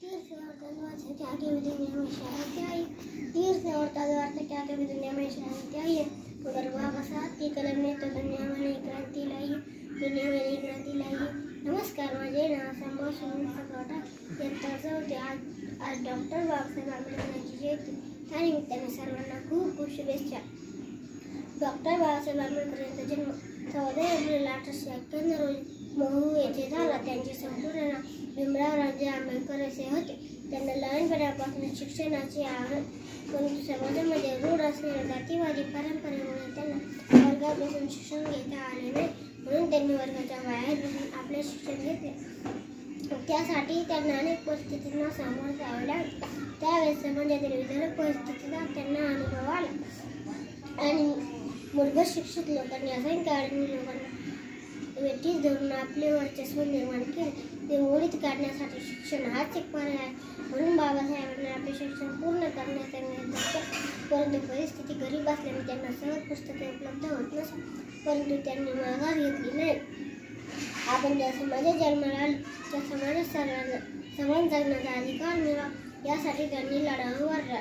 तीर से और तलवार से क्या के भी दुनिया में शहादत आई। तीर से और तलवार से क्या के भी दुनिया में शहादत आई है। मगर बाबा साहब की कलम ने तो दुनिया में नई क्रांति लाई है। दुनिया में नई क्रांति लाई है। नमस्कार, माझे नाव संभव सुनील सकौटा. इयत्ता होते आज डॉक्टर बाबासाहेब आंबेडकरांची जयंती. त्यानिमित्ताने सर्वांना खूप खूप शुभेच्छा. डॉक्टर बाबासाहेब आंबेडकर यांचा जन्म 14 एप्रिल 1891 रोजी महू येथे झाला. त्यांचे संपूर्ण नाव भीमराव राजे आंबेडकर असे होते. त्यांना लहानपणापासून शिक्षणाची आवड, परंतु समाजामध्ये रूढ असलेल्या जातीवादी परंपरेमुळे त्यांना वर्गापासून शिक्षण घेता आले नाही. म्हणून त्यांनी वर्गाच्या बाहेर बसून आपले शिक्षण घेतले. त्यासाठी त्यांना अनेक परिस्थितींना सामोरे जावे लागले. त्यावेळेस समाजातील विविध परिस्थितीचा त्यांना अनुभव आला आणि मूलभूत शिक्षित लोकांनी असंख्य अडणी लोकांना वेठीस धरून आपले वर्चस्व निर्माण केले. ते मोडीत काढण्यासाठी शिक्षण हाच एक पर्याय आहे. म्हणून बाबासाहेबांनी आपले शिक्षण पूर्ण करण्याचा निर्धार केला. परंतु परिस्थिती गरीब असल्याने त्यांना सहज पुस्तके उपलब्ध होत नसत. परंतु त्यांनी माघार घेतली नाही. आपण ज्या समाजात जन्माला आलो त्या समाजात सर्वांना समान जगण्याचा अधिकार मिळावा यासाठी त्यांनी लढा उभारला.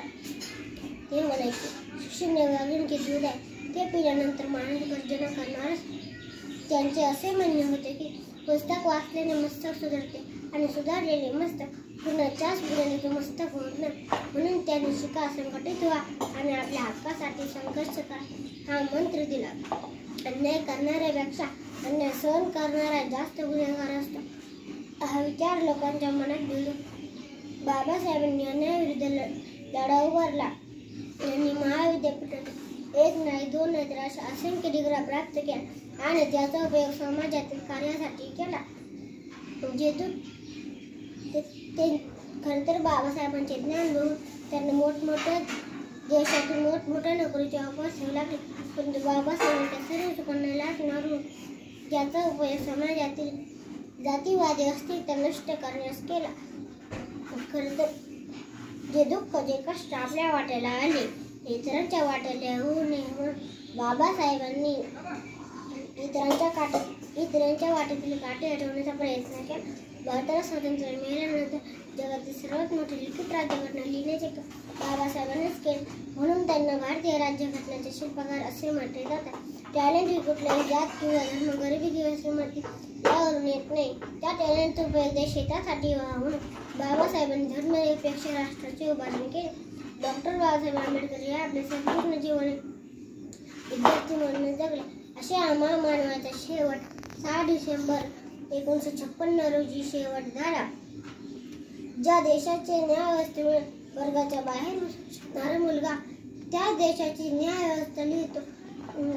ते म्हणायचे, शिक्षण देवाघरचे दूध आहे, ते पिल्यानंतर माणूस गर्जना करणारच. त्यांचे असे म्हणणे होते की पुस्तक वाचल्याने मस्तक सुधारते आणि सुधारलेले मस्तक पुन्हा चाच पिल्याने मस्तक होत नाही. म्हणून त्यांनी शिका, संघटित व्हा आणि आपल्या हक्कासाठी संघर्ष करा हा मंत्र दिला. अन्याय करणाऱ्यापेक्षा अन्याय सहन करणारा जास्त गुन्हेगार असतो हा विचार लोकांच्या मनात घेऊन बाबासाहेबांनी अन्यायाविरुद्ध लढा उभारला. यांनी महाविद्यापीठात 1 नाही 2 नाही तर अशा असंख्य डिग्र्या प्राप्त केल्या आणि त्याचा उपयोग समाजातील कार्यासाठी केला. ते खरं तर बाबासाहेबांचे ज्ञान बघून त्यांना मोठमोठ्या देशातून मोठमोठ्या नोकरीचे ऑफर्स येऊ लागले. परंतु बाबासाहेबांच्या सर्व चुकांना लाटणारून याचा उपयोग समाजातील जातीवादी अस्थिरता नष्ट करण्यास केला. खरं तर जे दुःख जे कष्ट आपल्या वाट्याला आले इतरांच्या वाट्याला होऊ नये म्हणून बाबासाहेबांनी इतरांच्या वाटेतील काटे हटवण्याचा प्रयत्न केला. भारताला स्वातंत्र्य मिळाल्यानंतर जगातील सर्वात मोठे लिखित राज्यघटना लिहिण्याचे बाबासाहेबांनीच केले. म्हणून त्यांना भारतीय राज्यघटनेचे शिल्पकार असे म्हटले जाते. टॅलेंट ही कुठल्याही जात किंवा धर्म, गरिबी किंवा श्रीमंती यावरून येत नाही. त्या टॅलेंटचा उपयोग देश हितासाठी व्हावा म्हणून बाबासाहेबांनी धर्मनिरपेक्ष राष्ट्राची उभारणी केली. डॉक्टर बाबासाहेब आंबेडकर हे आपले संपूर्ण जीवन विद्यार्थी म्हणून जगले. असे महामानवाचा शेवट 6 डिसेंबर 1956 रोजी शेवट झाला. ज्या देशाचे न्यायव्यवस्थेमुळे वर्गाच्या बाहेर शिकणारा मुलगा त्या देशाची न्यायव्यवस्था लिहितो.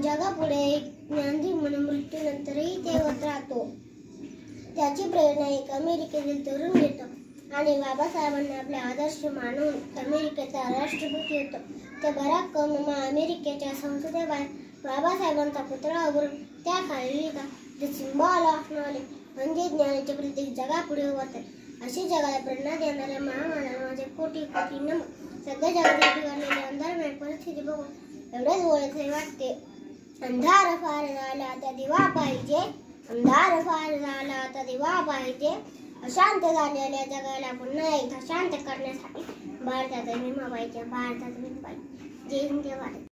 जगापुढे एक ज्ञानदीप म्हणून मृत्यूनंतरही तेवत राहतो. त्याची प्रेरणा एक अमेरिकेतील तरुण घेतो आणि बाबासाहेबांना आपले आदर्श मानून अमेरिकेचा राष्ट्रपती होतो. ते बराक ओबामा अमेरिकेच्या संसदेबाहेर बाबासाहेबांचा पुतळा उभारून त्याखाली लिहितात, द सिम्बॉल ऑफ नॉलेज म्हणजे ज्ञानाचे प्रतीक जगापुढे उभारतात. अशी जगाला प्रेरणा देणाऱ्या महामानवाचे कोटी कोटी नमन. सध्या जगात बिघडलेली अंधारमय परिस्थिती बघून एवढेच बोलायचे वाटते, अंधार फार झाला आता दिवा पाहिजे, अंधार फार झाला आता दिवा पाहिजे. अशांत झालेल्या जगाला पुन्हा एकदा शांत करण्यासाठी भारताचा विमा पाहिजे, भारताचा विमा पाहिजे. जय हिंद, जय भारत.